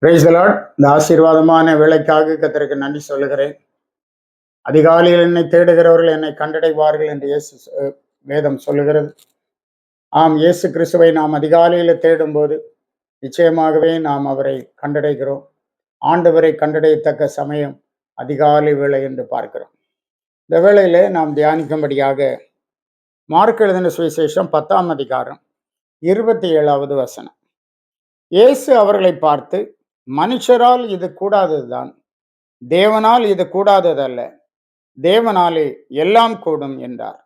Praise the Lord. இந்த ஆசீர்வாதமான வேலைக்காக கர்த்தருக்கு நன்றி சொல்லுகிறேன். அதிகாலையில் என்னை தேடுகிறவர்கள் என்னை கண்டடைவார்கள் என்று வேதம் சொல்லுகிறது. ஆம், இயேசு கிறிஸ்துவை நாம் அதிகாலையில் தேடும்போது நிச்சயமாகவே நாம் அவரை கண்டடைகிறோம். ஆண்டவரை கண்டடையத்தக்க சமயம் அதிகாலை வேளை என்று பார்க்கிறோம். இந்த வேளையிலே நாம் தியானிக்கும்படியாக மார்க் எழுதின சுவிசேஷம் 10ஆம் அதிகாரம் 27வது வசனம். இயேசு அவர்களை பார்த்து, மனுஷரால் இது கூடாததுதான், தேவனால் இது கூடாததல்ல, தேவனாலே எல்லாம் கூடும் என்றார்.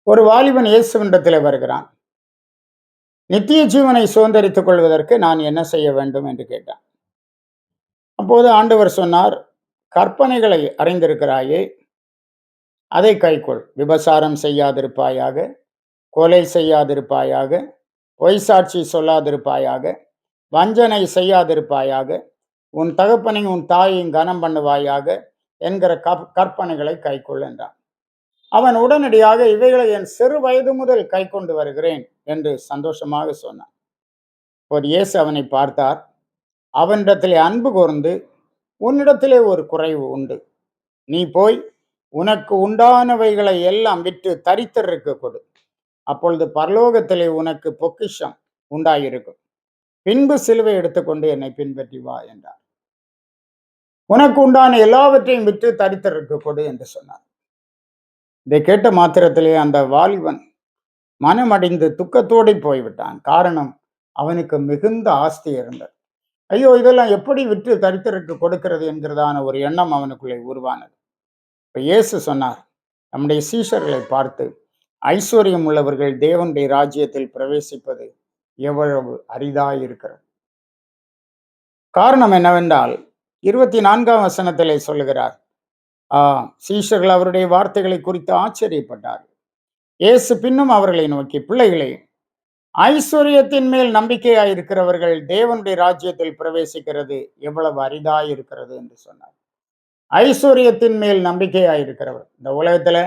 ஒரு வாலிபன் இயேசுவினிடத்திலே வருகிறான். நித்திய ஜீவனை சுதந்தரித்துக் கொள்வதற்கு நான் என்ன செய்ய வேண்டும் என்று கேட்டான். அப்போது ஆண்டவர் சொன்னார், கற்பனைகளை அறிந்திருக்கிறாயே, அதை கைக்கொள். விபசாரம் செய்யாதிருப்பாயாக, கொலை செய்யாதிருப்பாயாக, பொய் சாட்சி சொல்லாதிருப்பாயாக, வஞ்சனை செய்யாதிருப்பாயாக, உன் தகப்பனையும் உன் தாயையும் கனம் பண்ணுவாயாக என்கிற கற்பனைகளை கைக்கொள் என்றான். அவன் உடனடியாக இவைகளை என் சிறு வயது முதல் கை கொண்டு வருகிறேன் என்று சந்தோஷமாக சொன்னான். ஒரு இயேசு அவனை பார்த்தார். அவனிடத்திலே அன்பு கூர்ந்து, உன்னிடத்திலே ஒரு குறைவு உண்டு. நீ போய் உனக்கு உண்டானவைகளை எல்லாம் விற்று தரித்திரருக்கு கொடு. அப்பொழுது பரலோகத்திலே உனக்கு பொக்கிஷம் உண்டாயிருக்கும். பின்பு சிலுவை எடுத்துக்கொண்டு என்னை பின்பற்றி வா என்றார். உனக்கு உண்டான எல்லாவற்றையும் விற்று தரித்திரருக்கு கொடு என்று சொன்னார். இதை கேட்ட மாத்திரத்திலே அந்த வாலிபன் மனமடைந்து துக்கத்தோடு போய்விட்டான். காரணம், அவனுக்கு மிகுந்த ஆஸ்தி இருந்தது. ஐயோ, இதெல்லாம் எப்படி விற்று தரித்திரருக்கு கொடுக்கிறது என்கிறதான ஒரு எண்ணம் அவனுக்குள்ளே உருவானது. இப்ப இயேசு சொன்னார், நம்முடைய சீஷர்களை பார்த்து, ஐஸ்வர்யம் உள்ளவர்கள் தேவனுடைய ராஜ்யத்தில் பிரவேசிப்பது எவ்வளவு அரிதாயிருக்கிறது. காரணம் என்னவென்றால், 24ஆம் வசனத்திலே சொல்லுகிறார், சீஷர்கள் அவருடைய வார்த்தைகளை குறித்து ஆச்சரியப்பட்டார். இயேசு பின்னும் அவர்களை நோக்கி, பிள்ளைகளே, ஐஸ்வர்யத்தின் மேல் நம்பிக்கையாயிருக்கிறவர்கள் தேவனுடைய ராஜ்யத்தில் பிரவேசிக்கிறது எவ்வளவு அரிதாயிருக்கிறது என்று சொன்னார். ஐஸ்வர்யத்தின் மேல் நம்பிக்கையாயிருக்கிறவர், இந்த உலகத்துல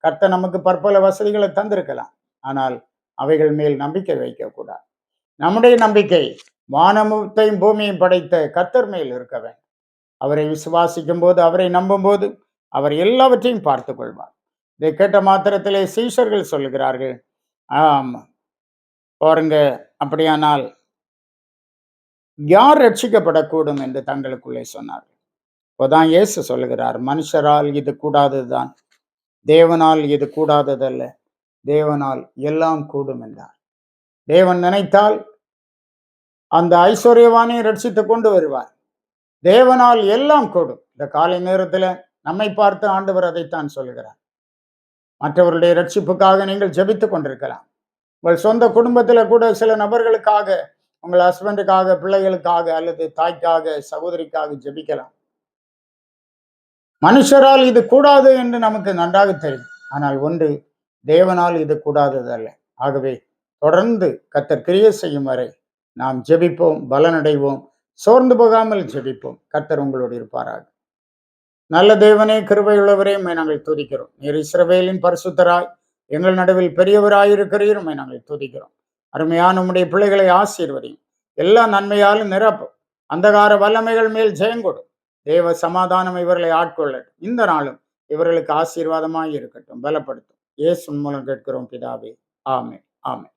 கர்த்தர் நமக்கு பற்பல வசதிகளை தந்திருக்கலாம், ஆனால் அவைகள் மேல் நம்பிக்கை வைக்கக்கூடாது. நம்முடைய நம்பிக்கை வானத்தையும் பூமியையும் படைத்த கர்த்தர் மேல் இருக்க வேண்டும். அவரை விசுவாசிக்கும் போது, அவரை நம்பும் போது அவர் எல்லாவற்றையும் பார்த்து கொள்வார். இதை கேட்ட மாத்திரத்திலே சீஷர்கள் சொல்லுகிறார்கள், பாருங்க, அப்படியானால் யார் ரட்சிக்கப்படக்கூடும் என்று தங்களுக்குள்ளே சொன்னார்கள். இப்போதான் இயேசு சொல்லுகிறார், மனுஷரால் இது கூடாததுதான், தேவனால் இது கூடாததல்ல, தேவனால் எல்லாம் கூடும் என்றார். தேவன் நினைத்தால் அந்த ஐஸ்வர்யவானை ரட்சித்து கொண்டு வருவார். தேவனால் எல்லாம் கூடும். இந்த காலை நேரத்தில் நம்மை பார்த்து ஆண்டவர் அதைத்தான் சொல்லுகிறார். மற்றவருடைய ரட்சிப்புக்காக நீங்கள் ஜெபித்துக் கொண்டிருக்கலாம். உங்கள் சொந்த குடும்பத்தில் கூட சில நபர்களுக்காக, உங்கள் ஹஸ்பண்டுக்காக, பிள்ளைகளுக்காக, அல்லது தாய்க்காக, சகோதரிக்காக ஜெபிக்கலாம். மனுஷரால் இது கூடாது என்று நமக்கு நன்றாக தெரியும். ஆனால் ஒன்று, தேவனால் இது கூடாததல்ல. ஆகவே தொடர்ந்து கர்த்தர் கிரியை செய்யும் வரை நாம் ஜெபிப்போம், பலனடைவோம், சோர்ந்து போகாமல் ஜெபிப்போம். கர்த்தர் உங்களோடு இருப்பாராக. நல்ல தேவனே, கிருபையுள்ளவரே, நாங்கள் துதிக்கிறோம். நீர் இஸ்ரவேலின் பரிசுத்தராய் எங்கள் நடுவில் பெரியவராயிருக்கிறீர், நாங்கள் துதிக்கிறோம். அருமையான உம்முடைய பிள்ளைகளை ஆசீர்வதியும், எல்லா நன்மையாலும் நிரப்பும், அந்தகார வல்லமைகள் மேல் ஜெயங்கொடும், தேவ சமாதானம் இவர்களை ஆட்கொள்ளட்டும். இந்த நாளும் இவர்களுக்கு ஆசீர்வாதமாய் இருக்கட்டும், பலப்படுத்தும். இயேசு மூலம் கேட்கிறோம் பிதாவே, ஆமென், ஆமென்.